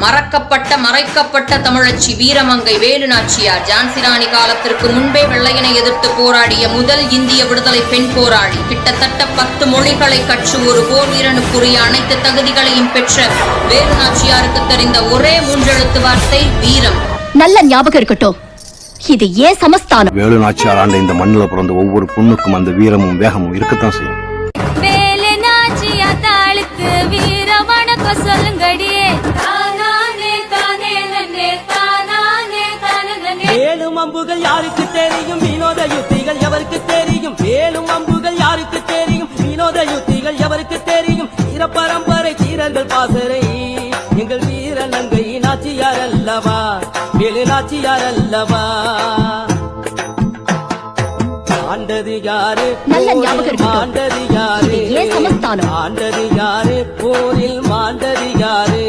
மறக்கப்பட்ட மறைக்கப்பட்ட தமிழச்சி வீரமங்கை வேலுநாச்சியார் ஜான்சிராணி காலத்திற்கு முன்பே வெள்ளையனை எதிர்த்து போராடிய முதல் இந்திய விடுதலை பெண் போராளி. கிட்டத்தட்ட 10 மொழிகளை கற்று ஒரு போர் வீரனுக்குரிய அனைத்து தகுதிகளையும் பெற்ற வேலுநாச்சியாருக்கு தெரிந்த ஒரே 3 எழுத்து வார்த்தை வீரம். நல்ல ஞாபகம் இருக்கட்டும், இது ஏன் சமஸ்தானம். வேலுநாச்சியார் ஆண்ட இந்த மண்ணில் பிறந்த ஒவ்வொரு பொண்ணுக்கும் அந்த வீரமும் வேகமும் இருக்கத்தான் செய்யும். வேலுநாச்சியாத்தாளுக்கு வீர வணக்கம் சொல்லுங்கடியே. வேலும் அம்புகள் யாருக்கு தெரியும், வினோத யுத்திகள் எவருக்கு தெரியும். வேலும் அம்புகள் யாருக்கு தெரியும், வினோத யுத்திகள் எவருக்கு தெரியும். வீர பரம்பரை வீரர்கள் பாசறை எங்கள் வீர நங்கை நாச்சியார் அல்லவா, வேலு நாச்சியார் அல்லவா. ஆண்டது யாரு, ஆண்டது யாரு, ஆண்டது யாரு, போரில் மாண்டது யாரு.